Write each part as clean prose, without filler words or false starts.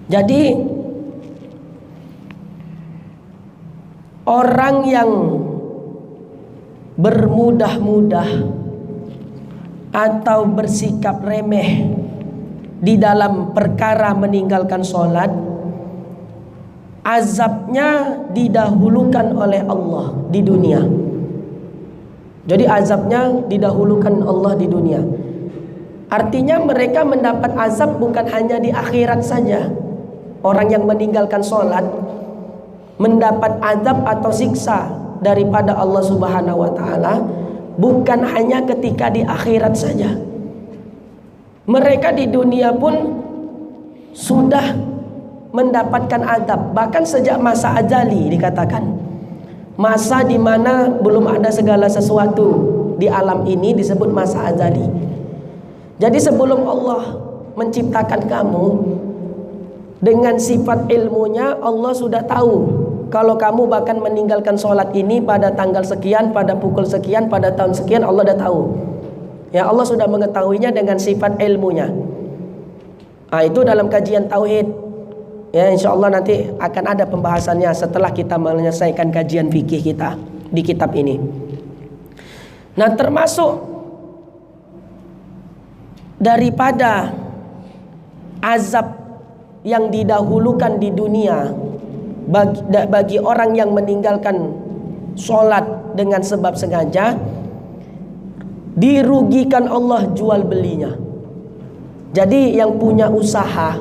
Jadi orang yang bermudah-mudah atau bersikap remeh di dalam perkara meninggalkan sholat, azabnya didahulukan oleh Allah di dunia. Jadi azabnya didahulukan Allah di dunia. Artinya mereka mendapat azab bukan hanya di akhirat saja. Orang yang meninggalkan sholat mendapat azab atau siksa daripada Allah Subhanahu wa ta'ala bukan hanya ketika di akhirat saja. Mereka di dunia pun sudah mendapatkan azab, bahkan sejak masa ajali dikatakan. Masa di mana belum ada segala sesuatu di alam ini disebut masa ajali. Jadi sebelum Allah menciptakan kamu, dengan sifat ilmunya Allah sudah tahu kalau kamu bahkan meninggalkan sholat ini pada tanggal sekian, pada pukul sekian, pada tahun sekian, Allah sudah tahu. Ya, Allah sudah mengetahuinya dengan sifat ilmunya. Nah, itu dalam kajian tauhid. Ya, insya Allah nanti akan ada pembahasannya setelah kita menyelesaikan kajian fikih kita di kitab ini. Nah, termasuk daripada azab yang didahulukan di dunia bagi orang yang meninggalkan sholat dengan sebab sengaja, dirugikan Allah jual belinya. Jadi yang punya usaha,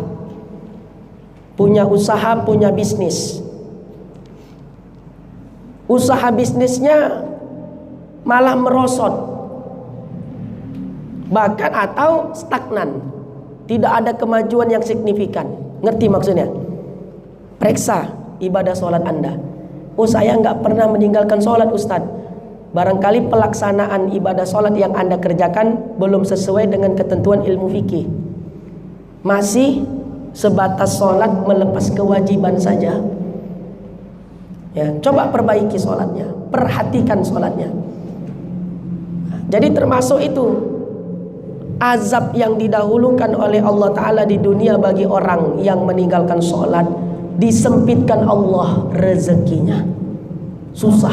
punya bisnis, usaha bisnisnya malah merosot, bahkan atau stagnan, tidak ada kemajuan yang signifikan. Ngerti maksudnya? Periksa ibadah sholat Anda. Oh, saya nggak pernah meninggalkan sholat, Ustadz. Barangkali pelaksanaan ibadah sholat yang Anda kerjakan belum sesuai dengan ketentuan ilmu fikih. Masih sebatas sholat melepas kewajiban saja. Ya, coba perbaiki sholatnya, perhatikan sholatnya. Jadi termasuk itu azab yang didahulukan oleh Allah Ta'ala di dunia bagi orang yang meninggalkan sholat, disempitkan Allah rezekinya, susah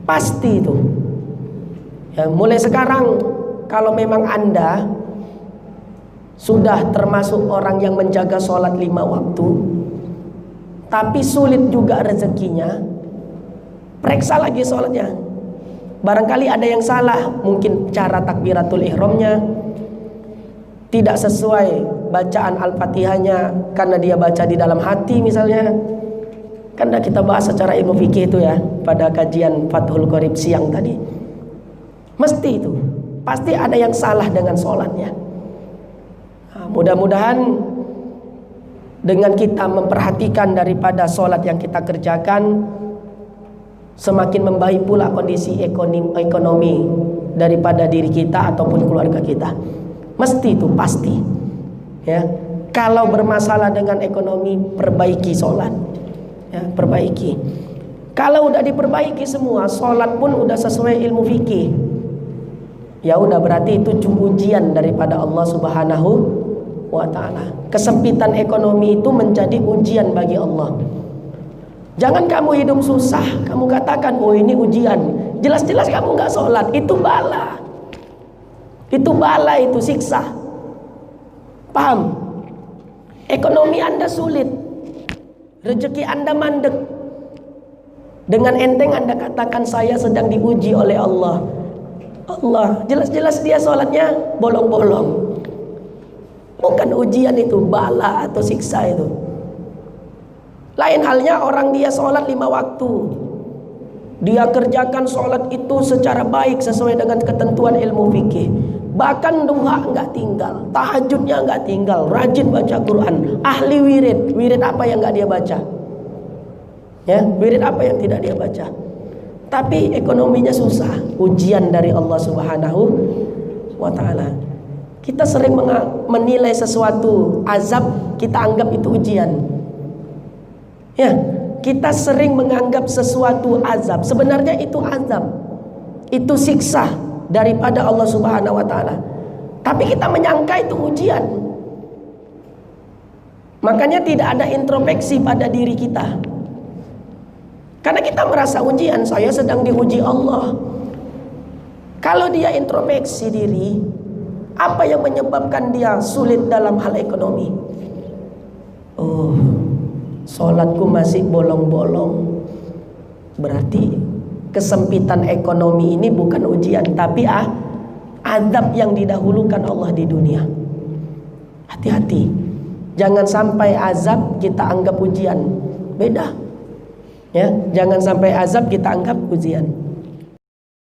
pasti itu. Ya, mulai sekarang kalau memang Anda sudah termasuk orang yang menjaga sholat 5 waktu tapi sulit juga rezekinya, periksa lagi sholatnya. Barangkali ada yang salah, mungkin cara takbiratul ihramnya tidak sesuai bacaan Al-Fatihahnya karena dia baca di dalam hati misalnya. Karena kita bahas secara ilmu fikih itu ya pada kajian Fathul Qorib siang tadi. Mesti itu, pasti ada yang salah dengan sholatnya. Nah, mudah-mudahan dengan kita memperhatikan daripada sholat yang kita kerjakan, semakin membaik pula kondisi ekonomi daripada diri kita ataupun keluarga kita. Mesti itu, pasti. Ya, kalau bermasalah dengan ekonomi, perbaiki sholat. Ya, perbaiki. Kalau udah diperbaiki semua, sholat pun udah sesuai ilmu fikih, ya udah berarti itu ujian daripada Allah Subhanahu wa ta'ala. Kesempitan ekonomi itu menjadi ujian bagi Allah. Jangan kamu hidup susah, kamu katakan, oh ini ujian. Jelas-jelas kamu nggak sholat, itu bala. Itu bala, itu siksa. Paham? Ekonomi Anda sulit, rezeki Anda mandek. Dengan enteng Anda katakan saya sedang diuji oleh Allah. Allah, jelas-jelas dia sholatnya bolong-bolong. Bukan ujian itu, bala atau siksa itu. Lain halnya orang dia sholat 5 waktu, dia kerjakan sholat itu secara baik sesuai dengan ketentuan ilmu fikih. Bahkan duha nggak tinggal, tahajudnya nggak tinggal, rajin baca Quran, ahli wirid. Wirid apa yang nggak dia baca? Ya, wirid apa yang tidak dia baca? Tapi ekonominya susah, ujian dari Allah Subhanahu wa ta'ala. Kita sering menilai sesuatu azab, kita anggap itu ujian. Ya, kita sering menganggap sesuatu azab, sebenarnya itu azab, itu siksa daripada Allah Subhanahu wa ta'ala. Tapi kita menyangka itu ujian. Makanya tidak ada introspeksi pada diri kita. Karena kita merasa ujian, saya sedang diuji Allah. Kalau dia introspeksi diri, apa yang menyebabkan dia sulit dalam hal ekonomi? Oh, sholatku masih bolong-bolong. Berarti kesempitan ekonomi ini bukan ujian, tapi azab yang didahulukan Allah di dunia. Hati-hati, jangan sampai azab kita anggap ujian. Beda, ya. Jangan sampai azab kita anggap ujian.